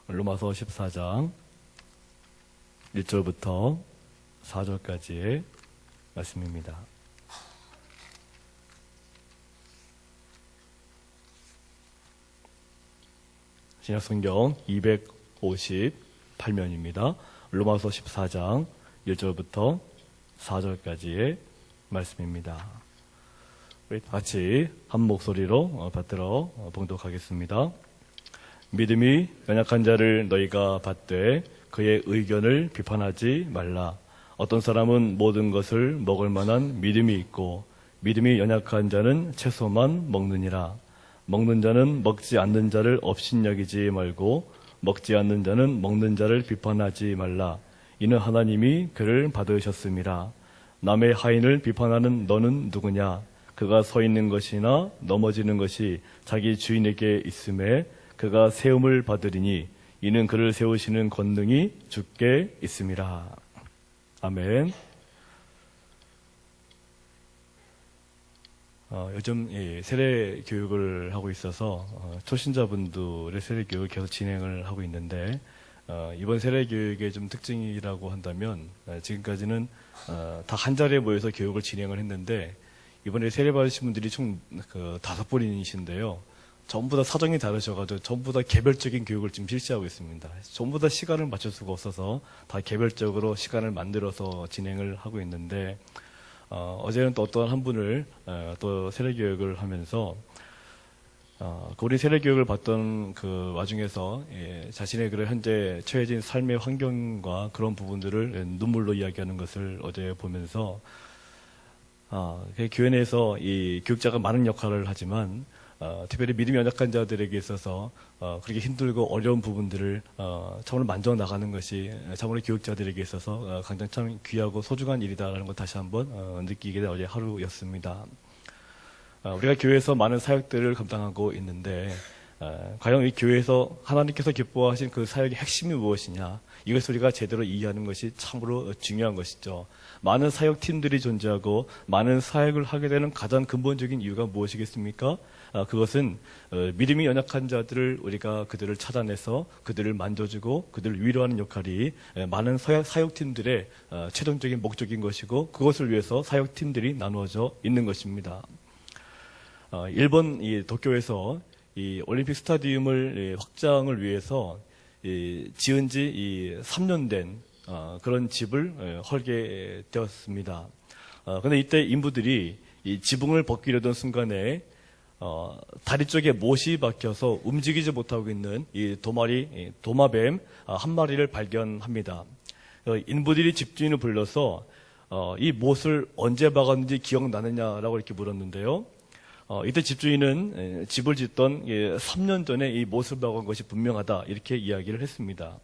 로마서 14장 1절부터 4절까지의 말씀입니다. 신약성경 258면입니다. 로마서 14장 1절부터 4절까지의 말씀입니다. 우리 같이 한 목소리로 받들어 봉독하겠습니다. 믿음이 연약한 자를 너희가 받되 그의 의견을 비판하지 말라. 어떤 사람은 모든 것을 먹을 만한 믿음이 있고 믿음이 연약한 자는 채소만 먹느니라. 먹는 자는 먹지 않는 자를 업신여기지 말고 먹지 않는 자는 먹는 자를 비판하지 말라. 이는 하나님이 그를 받으셨음이라. 남의 하인을 비판하는 너는 누구냐? 그가 서 있는 것이나 넘어지는 것이 자기 주인에게 있음에 그가 세움을 받으리니 이는 그를 세우시는 권능이 주께 있음이라. 아멘. 요즘 세례 교육을 하고 있어서 초신자분들의 세례 교육을 계속 진행을 하고 있는데 이번 세례 교육의 좀 특징이라고 한다면 지금까지는 다 한 자리에 모여서 교육을 진행을 했는데 이번에 세례 받으신 분들이 총 5분이신데요. 전부 다 사정이 다르셔가지고 전부 다 개별적인 교육을 지금 실시하고 있습니다. 전부 다 시간을 맞출 수가 없어서 다 개별적으로 시간을 만들어서 진행을 하고 있는데 어제는 또 어떤 한 분을 또 세례교육을 하면서 우리 세례교육을 받던 그 와중에서 자신의 그런 현재 처해진 삶의 환경과 그런 부분들을 눈물로 이야기하는 것을 어제 보면서 교회 내에서 이 교육자가 많은 역할을 하지만 특별히 믿음이 연약한 자들에게 있어서 그렇게 힘들고 어려운 부분들을 참으로 만져 나가는 것이 참으로 교육자들에게 있어서 굉장히 참 귀하고 소중한 일이다라는 걸 다시 한번 느끼게 된 어제 하루였습니다. 우리가 교회에서 많은 사역들을 감당하고 있는데 과연 이 교회에서 하나님께서 기뻐하신 그 사역의 핵심이 무엇이냐, 이것을 우리가 제대로 이해하는 것이 참으로 중요한 것이죠. 많은 사역팀들이 존재하고 많은 사역을 하게 되는 가장 근본적인 이유가 무엇이겠습니까? 그것은 믿음이 연약한 자들을 우리가 그들을 찾아내서 그들을 만져주고 그들을 위로하는 역할이 많은 사역팀들의 최종적인 목적인 것이고, 그것을 위해서 사역팀들이 나누어져 있는 것입니다. 일본 이 도쿄에서 이 올림픽 스타디움을 확장을 위해서 지은 지 3년 된 그런 집을 헐게 되었습니다. 그런데 이때 인부들이 이 지붕을 벗기려던 순간에 다리 쪽에 못이 박혀서 움직이지 못하고 있는 이 도마뱀 한 마리를 발견합니다. 인부들이 집주인을 불러서 이 못을 언제 박았는지 기억나느냐라고 이렇게 물었는데요. 이때 집주인은 집을 짓던 3년 전에 이 못을 박은 것이 분명하다, 이렇게 이야기를 했습니다.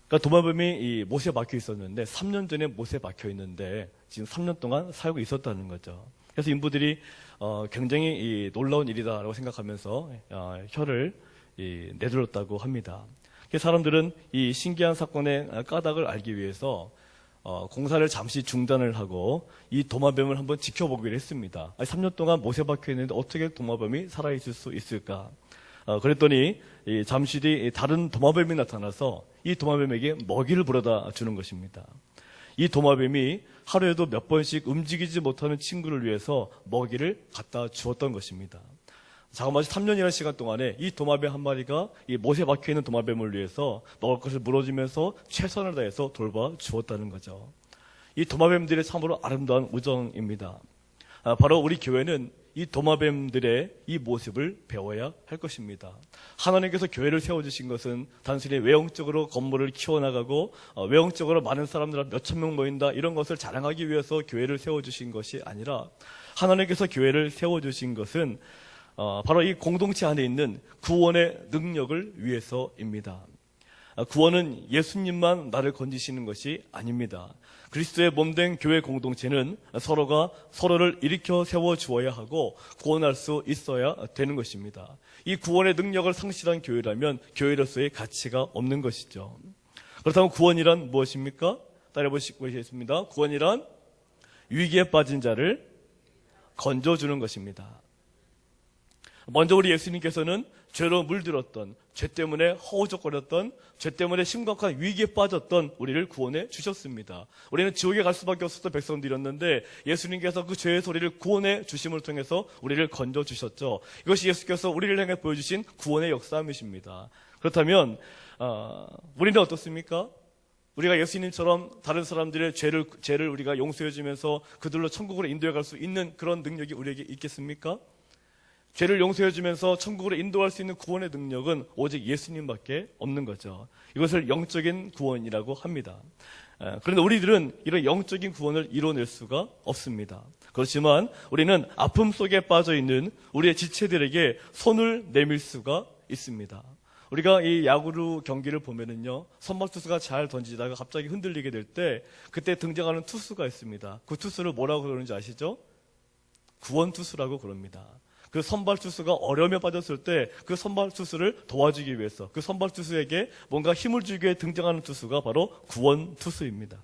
그러니까 도마뱀이 이 못에 박혀 있었는데 3년 전에 못에 박혀 있는데 지금 3년 동안 살고 있었다는 거죠. 그래서 인부들이 굉장히 놀라운 일이다라고 생각하면서 혀를 내둘렀다고 합니다. 그래서 사람들은 이 신기한 사건의 까닭을 알기 위해서 공사를 잠시 중단을 하고 이 도마뱀을 한번 지켜보기로 했습니다. 3년 동안 못에 박혀 있는데 어떻게 도마뱀이 살아있을 수 있을까? 그랬더니 잠시 뒤 다른 도마뱀이 나타나서 이 도마뱀에게 먹이를 불어다 주는 것입니다. 이 도마뱀이 하루에도 몇 번씩 움직이지 못하는 친구를 위해서 먹이를 갖다 주었던 것입니다. 자그마치 3년이라는 시간 동안에 이 도마뱀 한 마리가 이 못에 박혀있는 도마뱀을 위해서 먹을 것을 물어주면서 최선을 다해서 돌봐 주었다는 거죠. 이 도마뱀들의 참으로 아름다운 우정입니다. 바로 우리 교회는 이 도마뱀들의 이 모습을 배워야 할 것입니다. 하나님께서 교회를 세워주신 것은 단순히 외형적으로 건물을 키워나가고 외형적으로 많은 사람들 몇천 명 모인다, 이런 것을 자랑하기 위해서 교회를 세워주신 것이 아니라 하나님께서 교회를 세워주신 것은 바로 이 공동체 안에 있는 구원의 능력을 위해서입니다. 구원은 예수님만 나를 건지시는 것이 아닙니다. 그리스도의 몸된 교회 공동체는 서로가 서로를 일으켜 세워 주어야 하고 구원할 수 있어야 되는 것입니다. 이 구원의 능력을 상실한 교회라면 교회로서의 가치가 없는 것이죠. 그렇다면 구원이란 무엇입니까? 따라해 보시겠습니다. 구원이란 위기에 빠진 자를 건져주는 것입니다. 먼저 우리 예수님께서는 죄로 물들었던, 죄 때문에 허우적거렸던, 죄 때문에 심각한 위기에 빠졌던 우리를 구원해 주셨습니다. 우리는 지옥에 갈 수밖에 없었던 백성들이었는데 예수님께서 그 죄의 소리를 구원해 주심을 통해서 우리를 건져 주셨죠. 이것이 예수께서 우리를 향해 보여주신 구원의 역사이십니다. 그렇다면 우리는 어떻습니까? 우리가 예수님처럼 다른 사람들의 죄를 우리가 용서해 주면서 그들로 천국으로 인도해 갈 수 있는 그런 능력이 우리에게 있겠습니까? 죄를 용서해 주면서 천국으로 인도할 수 있는 구원의 능력은 오직 예수님밖에 없는 거죠. 이것을 영적인 구원이라고 합니다. 그런데 우리들은 이런 영적인 구원을 이뤄낼 수가 없습니다. 그렇지만 우리는 아픔 속에 빠져 있는 우리의 지체들에게 손을 내밀 수가 있습니다. 우리가 이 야구루 경기를 보면은요, 선발 투수가 잘 던지다가 갑자기 흔들리게 될 때 그때 등장하는 투수가 있습니다. 그 투수를 뭐라고 그러는지 아시죠? 구원 투수라고 그럽니다. 그 선발 투수가 어려움에 빠졌을 때 그 선발 투수를 도와주기 위해서 그 선발 투수에게 뭔가 힘을 주기 위해 등장하는 투수가 바로 구원 투수입니다.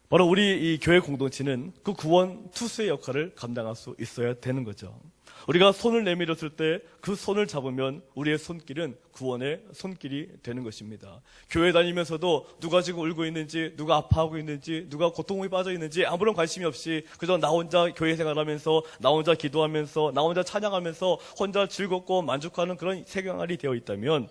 바로 우리 이 교회 공동체는 그 구원 투수의 역할을 감당할 수 있어야 되는 거죠. 우리가 손을 내밀었을 때 그 손을 잡으면 우리의 손길은 구원의 손길이 되는 것입니다. 교회 다니면서도 누가 지금 울고 있는지, 누가 아파하고 있는지, 누가 고통에 빠져 있는지 아무런 관심이 없이 그저 나 혼자 교회 생활하면서, 나 혼자 기도하면서, 나 혼자 찬양하면서 혼자 즐겁고 만족하는 그런 생활이 되어 있다면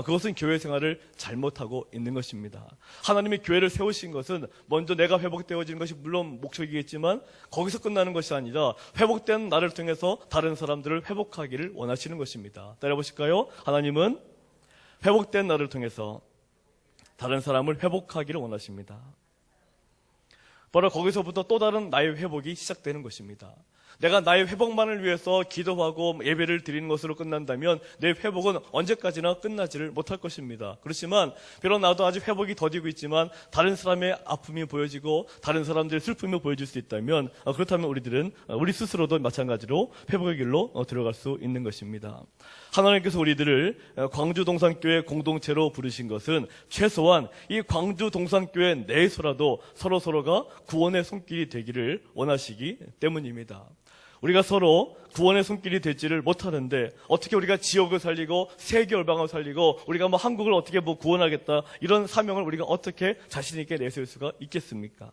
그것은 교회 생활을 잘못하고 있는 것입니다. 하나님이 교회를 세우신 것은 먼저 내가 회복되어지는 것이 물론 목적이겠지만 거기서 끝나는 것이 아니라 회복된 나를 통해서 다른 사람들을 회복하기를 원하시는 것입니다. 따라해보실까요? 하나님은 회복된 나를 통해서 다른 사람을 회복하기를 원하십니다. 바로 거기서부터 또 다른 나의 회복이 시작되는 것입니다. 내가 나의 회복만을 위해서 기도하고 예배를 드리는 것으로 끝난다면 내 회복은 언제까지나 끝나지를 못할 것입니다. 그렇지만 비록 나도 아직 회복이 더디고 있지만 다른 사람의 아픔이 보여지고 다른 사람들의 슬픔이 보여질 수 있다면 그렇다면 우리들은 우리 스스로도 마찬가지로 회복의 길로 들어갈 수 있는 것입니다. 하나님께서 우리들을 광주동산교회 공동체로 부르신 것은 최소한 이 광주동산교회 내에서라도 서로가 구원의 손길이 되기를 원하시기 때문입니다. 우리가 서로 구원의 손길이 되지를 못하는데 어떻게 우리가 지역을 살리고 세계 열방을 살리고 우리가 한국을 어떻게 구원하겠다 이런 사명을 우리가 어떻게 자신 있게 내세울 수가 있겠습니까?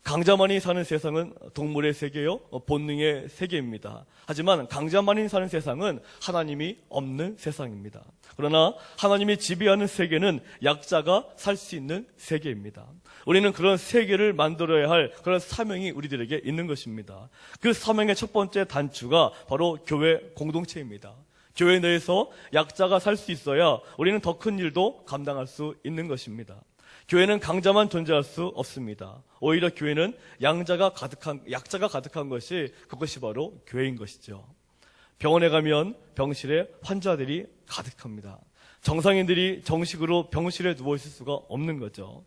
강자만이 사는 세상은 동물의 세계요, 본능의 세계입니다. 하지만 강자만이 사는 세상은 하나님이 없는 세상입니다. 그러나 하나님이 지배하는 세계는 약자가 살 수 있는 세계입니다. 우리는 그런 세계를 만들어야 할 그런 사명이 우리들에게 있는 것입니다. 그 사명의 첫 번째 단추가 바로 교회 공동체입니다. 교회 내에서 약자가 살 수 있어야 우리는 더 큰 일도 감당할 수 있는 것입니다. 교회는 강자만 존재할 수 없습니다. 오히려 교회는 약자가 가득한 것이 그것이 바로 교회인 것이죠. 병원에 가면 병실에 환자들이 가득합니다. 정상인들이 정식으로 병실에 누워 있을 수가 없는 거죠.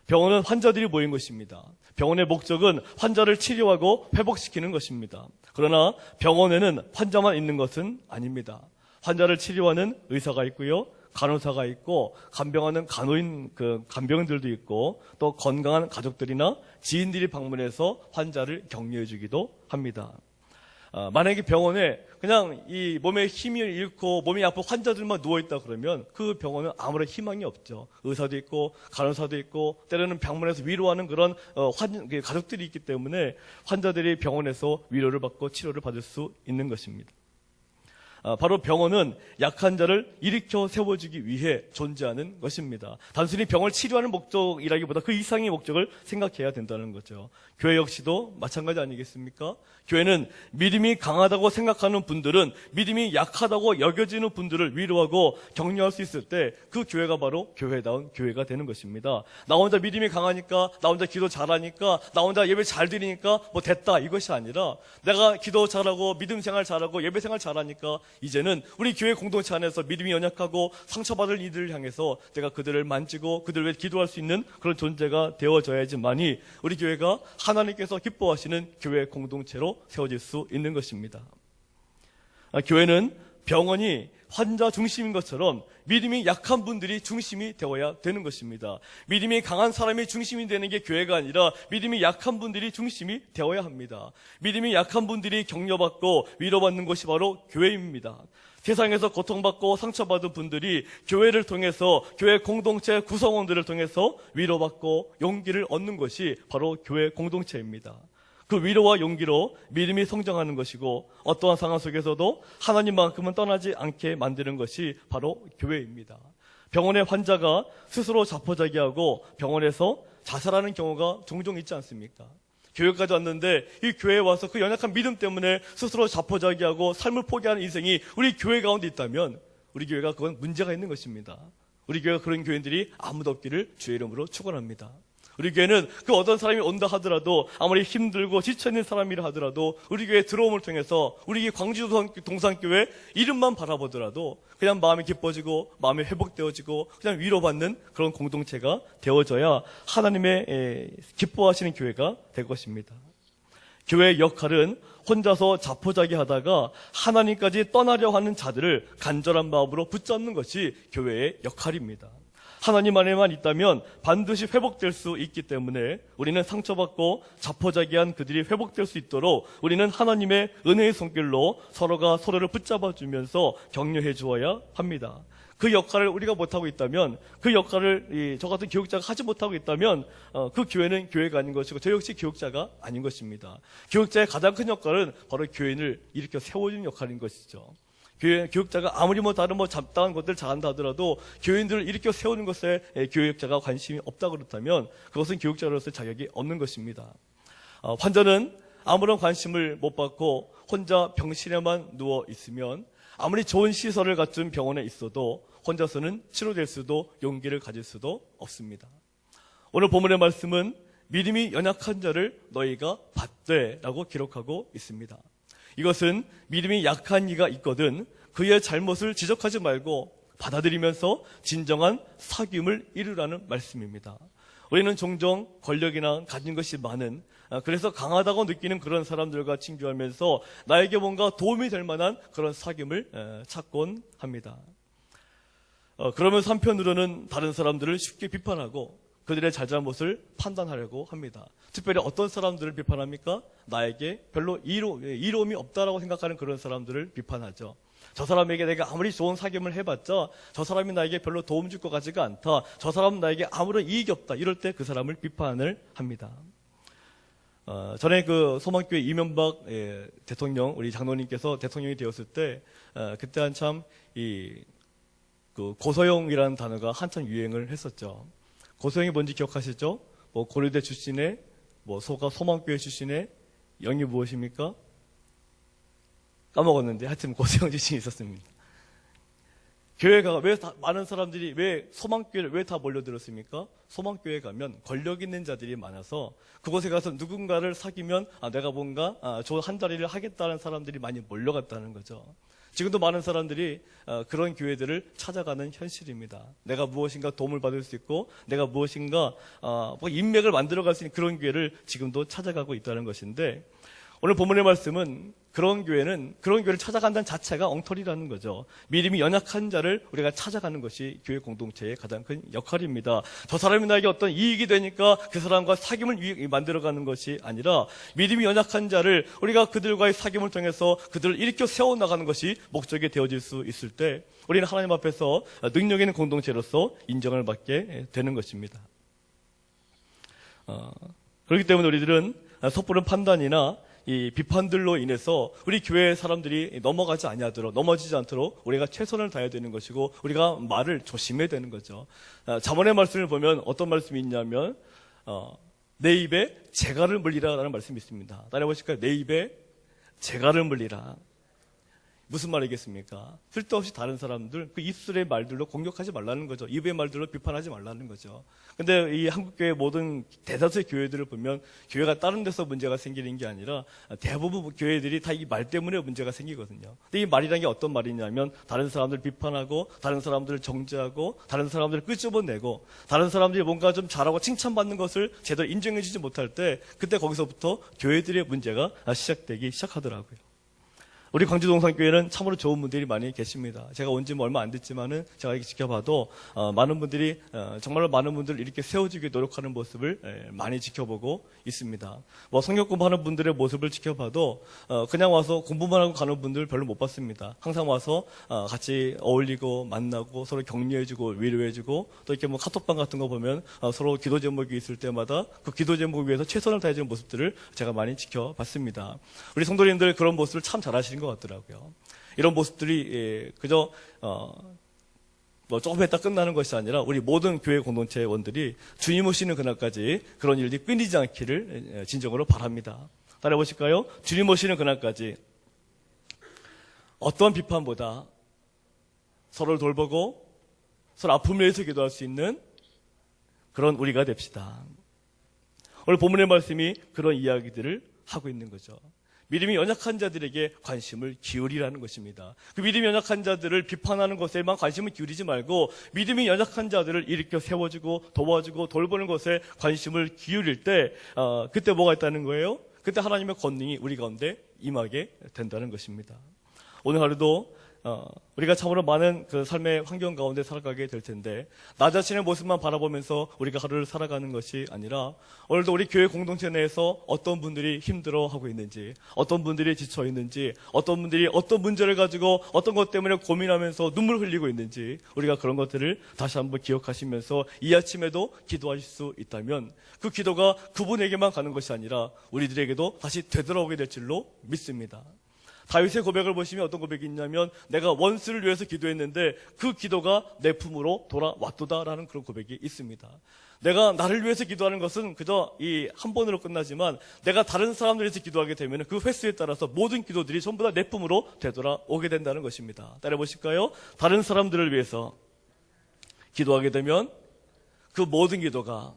병원은 환자들이 모인 것입니다. 병원의 목적은 환자를 치료하고 회복시키는 것입니다. 그러나 병원에는 환자만 있는 것은 아닙니다. 환자를 치료하는 의사가 있고요. 간호사가 있고 간병하는 간병들도 있고 또 건강한 가족들이나 지인들이 방문해서 환자를 격려해 주기도 합니다. 만약에 병원에 그냥 이 몸에 힘이 잃고 몸이 아픈 환자들만 누워있다 그러면 그 병원은 아무런 희망이 없죠. 의사도 있고 간호사도 있고 때로는 병원에서 위로하는 그런 가족들이 있기 때문에 환자들이 병원에서 위로를 받고 치료를 받을 수 있는 것입니다. 바로 병원은 약한 자를 일으켜 세워주기 위해 존재하는 것입니다. 단순히 병을 치료하는 목적이라기보다 그 이상의 목적을 생각해야 된다는 거죠. 교회 역시도 마찬가지 아니겠습니까? 교회는 믿음이 강하다고 생각하는 분들은 믿음이 약하다고 여겨지는 분들을 위로하고 격려할 수 있을 때 그 교회가 바로 교회다운 교회가 되는 것입니다. 나 혼자 믿음이 강하니까, 나 혼자 기도 잘하니까, 나 혼자 예배 잘 드리니까 됐다 이것이 아니라 내가 기도 잘하고 믿음 생활 잘하고 예배 생활 잘하니까 이제는 우리 교회 공동체 안에서 믿음이 연약하고 상처받을 이들을 향해서 내가 그들을 만지고 그들을 위해 기도할 수 있는 그런 존재가 되어져야지만이 우리 교회가 하나님께서 기뻐하시는 교회 공동체로 세워질 수 있는 것입니다. 교회는 병원이 환자 중심인 것처럼 믿음이 약한 분들이 중심이 되어야 되는 것입니다. 믿음이 강한 사람이 중심이 되는 게 교회가 아니라 믿음이 약한 분들이 중심이 되어야 합니다. 믿음이 약한 분들이 격려받고 위로받는 것이 바로 교회입니다. 세상에서 고통받고 상처받은 분들이 교회를 통해서 교회 공동체 구성원들을 통해서 위로받고 용기를 얻는 것이 바로 교회 공동체입니다. 그 위로와 용기로 믿음이 성장하는 것이고 어떠한 상황 속에서도 하나님만큼은 떠나지 않게 만드는 것이 바로 교회입니다. 병원의 환자가 스스로 자포자기하고 병원에서 자살하는 경우가 종종 있지 않습니까? 교회까지 왔는데 이 교회에 와서 그 연약한 믿음 때문에 스스로 자포자기하고 삶을 포기하는 인생이 우리 교회 가운데 있다면 우리 교회가 그건 문제가 있는 것입니다. 우리 교회가 그런 교인들이 아무도 없기를 주의 이름으로 축원합니다. 우리 교회는 그 어떤 사람이 온다 하더라도 아무리 힘들고 지쳐있는 사람이라 하더라도 우리 교회 들어옴을 통해서 우리 광주 동산교회 이름만 바라보더라도 그냥 마음이 기뻐지고 마음이 회복되어지고 그냥 위로받는 그런 공동체가 되어져야 하나님의 기뻐하시는 교회가 될 것입니다. 교회의 역할은 혼자서 자포자기하다가 하나님까지 떠나려 하는 자들을 간절한 마음으로 붙잡는 것이 교회의 역할입니다. 하나님 안에만 있다면 반드시 회복될 수 있기 때문에 우리는 상처받고 자포자기한 그들이 회복될 수 있도록 우리는 하나님의 은혜의 손길로 서로가 서로를 붙잡아주면서 격려해 주어야 합니다. 그 역할을 우리가 못하고 있다면, 그 역할을 저 같은 교육자가 하지 못하고 있다면 그 교회는 교회가 아닌 것이고 저 역시 교육자가 아닌 것입니다. 교육자의 가장 큰 역할은 바로 교인을 일으켜 세워주는 역할인 것이죠. 교육자가 아무리 다른 잡다한 것들 잘한다 하더라도 교인들을 일으켜 세우는 것에 교육자가 관심이 없다 그렇다면 그것은 교육자로서의 자격이 없는 것입니다. 환자는 아무런 관심을 못 받고 혼자 병실에만 누워 있으면 아무리 좋은 시설을 갖춘 병원에 있어도 혼자서는 치료될 수도 용기를 가질 수도 없습니다. 오늘 본문의 말씀은 믿음이 연약한 자를 너희가 받되라고 기록하고 있습니다. 이것은 믿음이 약한 이가 있거든 그의 잘못을 지적하지 말고 받아들이면서 진정한 사귐을 이루라는 말씀입니다. 우리는 종종 권력이나 가진 것이 많은, 그래서 강하다고 느끼는 그런 사람들과 친교하면서 나에게 뭔가 도움이 될 만한 그런 사귐을 찾곤 합니다. 그러면서 한편으로는 다른 사람들을 쉽게 비판하고 그들의 잘잘못을 판단하려고 합니다. 특별히 어떤 사람들을 비판합니까? 나에게 별로 이로움이 없다라고 생각하는 그런 사람들을 비판하죠. 저 사람에게 내가 아무리 좋은 사귐을 해봤자 저 사람이 나에게 별로 도움 줄 것 같지가 않다. 저 사람은 나에게 아무런 이익이 없다. 이럴 때 그 사람을 비판을 합니다. 전에 그 소망교회 이명박 대통령, 우리 장로님께서 대통령이 되었을 때 그때 한참 그 고소영이라는 단어가 한참 유행을 했었죠. 고소영이 뭔지 기억하시죠? 고려대 출신의 소망교회 출신의 영이 무엇입니까? 까먹었는데 하여튼 고소영 출신이 있었습니다. 교회가 왜 많은 사람들이 왜 소망교회를 왜 다 몰려들었습니까? 소망교회 가면 권력 있는 자들이 많아서 그곳에 가서 누군가를 사귀면 내가 뭔가 좋은 한 자리를 하겠다는 사람들이 많이 몰려갔다는 거죠. 지금도 많은 사람들이 그런 교회들을 찾아가는 현실입니다. 내가 무엇인가 도움을 받을 수 있고 내가 무엇인가 인맥을 만들어갈 수 있는 그런 교회를 지금도 찾아가고 있다는 것인데 오늘 본문의 말씀은 그런 교회를 찾아간다는 자체가 엉터리라는 거죠. 믿음이 연약한 자를 우리가 찾아가는 것이 교회 공동체의 가장 큰 역할입니다. 저 사람이 나에게 어떤 이익이 되니까 그 사람과 사귐을 만들어가는 것이 아니라 믿음이 연약한 자를 우리가 그들과의 사귐을 통해서 그들을 일으켜 세워나가는 것이 목적이 되어질 수 있을 때 우리는 하나님 앞에서 능력 있는 공동체로서 인정을 받게 되는 것입니다. 그렇기 때문에 우리들은 섣부른 판단이나 이 비판들로 인해서 우리 교회 사람들이 넘어지지 않도록 우리가 최선을 다해야 되는 것이고 우리가 말을 조심해야 되는 거죠. 자문의 말씀을 보면 어떤 말씀이 있냐면 내 입에 재갈을 물리라라는 말씀이 있습니다. 따라해보실까요? 내 입에 재갈을 물리라. 무슨 말이겠습니까? 쓸데없이 다른 사람들, 그 입술의 말들로 공격하지 말라는 거죠. 입의 말들로 비판하지 말라는 거죠. 근데 이 한국교회 모든 대다수의 교회들을 보면 교회가 다른 데서 문제가 생기는 게 아니라 대부분 교회들이 다 이 말 때문에 문제가 생기거든요. 근데 이 말이라는 게 어떤 말이냐면 다른 사람들을 비판하고 다른 사람들을 정죄하고 다른 사람들을 끄집어내고 다른 사람들이 뭔가 좀 잘하고 칭찬받는 것을 제대로 인정해주지 못할 때 그때 거기서부터 교회들의 문제가 시작되기 시작하더라고요. 우리 광주동산교회는 참으로 좋은 분들이 많이 계십니다. 제가 온 지 얼마 안 됐지만은 제가 이렇게 지켜봐도 많은 분들이 정말로 많은 분들 이렇게 세워주기 노력하는 모습을 많이 지켜보고 있습니다. 뭐 성경 공부하는 분들의 모습을 지켜봐도 그냥 와서 공부만 하고 가는 분들 별로 못 봤습니다. 항상 와서 같이 어울리고 만나고 서로 격려해주고 위로해주고 또 이렇게 뭐 카톡방 같은 거 보면 서로 기도 제목이 있을 때마다 그 기도 제목 위해서 최선을 다해주는 모습들을 제가 많이 지켜봤습니다. 우리 성도님들 그런 모습을 참 잘하시는 것 같더라고요. 이런 모습들이 그저 뭐 조금 했다 끝나는 것이 아니라 우리 모든 교회 공동체원들이 주님 오시는 그날까지 그런 일들이 끊이지 않기를 진정으로 바랍니다. 따라해 보실까요? 주님 오시는 그날까지 어떠한 비판보다 서로를 돌보고 서로 아픔을 위해서 기도할 수 있는 그런 우리가 됩시다. 오늘 본문의 말씀이 그런 이야기들을 하고 있는 거죠. 믿음이 연약한 자들에게 관심을 기울이라는 것입니다. 그 믿음이 연약한 자들을 비판하는 것에만 관심을 기울이지 말고 믿음이 연약한 자들을 일으켜 세워주고 도와주고 돌보는 것에 관심을 기울일 때 그때 뭐가 있다는 거예요? 그때 하나님의 권능이 우리 가운데 임하게 된다는 것입니다. 오늘 하루도 우리가 참으로 많은 그 삶의 환경 가운데 살아가게 될 텐데 나 자신의 모습만 바라보면서 우리가 하루를 살아가는 것이 아니라 오늘도 우리 교회 공동체 내에서 어떤 분들이 힘들어하고 있는지, 어떤 분들이 지쳐 있는지, 어떤 분들이 어떤 문제를 가지고 어떤 것 때문에 고민하면서 눈물 흘리고 있는지 우리가 그런 것들을 다시 한번 기억하시면서 이 아침에도 기도하실 수 있다면 그 기도가 그분에게만 가는 것이 아니라 우리들에게도 다시 되돌아오게 될 줄로 믿습니다. 다윗의 고백을 보시면 어떤 고백이 있냐면 내가 원수를 위해서 기도했는데 그 기도가 내 품으로 돌아왔도다라는 그런 고백이 있습니다. 내가 나를 위해서 기도하는 것은 그저 이 한 번으로 끝나지만 내가 다른 사람들을 위해서 기도하게 되면 그 횟수에 따라서 모든 기도들이 전부 다 내 품으로 되돌아오게 된다는 것입니다. 따라해 보실까요? 다른 사람들을 위해서 기도하게 되면 그 모든 기도가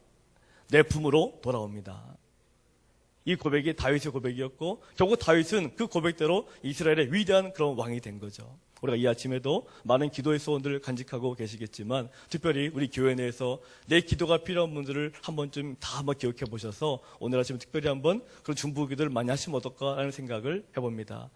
내 품으로 돌아옵니다. 이 고백이 다윗의 고백이었고 결국 다윗은 그 고백대로 이스라엘의 위대한 그런 왕이 된 거죠. 우리가 이 아침에도 많은 기도의 소원들을 간직하고 계시겠지만 특별히 우리 교회 내에서 내 기도가 필요한 분들을 한 번쯤 다 한번 기억해 보셔서 오늘 아침 특별히 한번 그런 중보기도를 많이 하시면 어떨까 하는 생각을 해봅니다.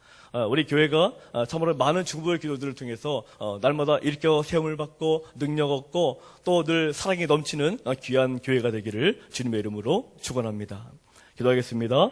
우리 교회가 참으로 많은 중보의 기도들을 통해서 날마다 일깨워 세움을 받고 능력 얻고 또 늘 사랑이 넘치는 귀한 교회가 되기를 주님의 이름으로 축원합니다. 기도하겠습니다.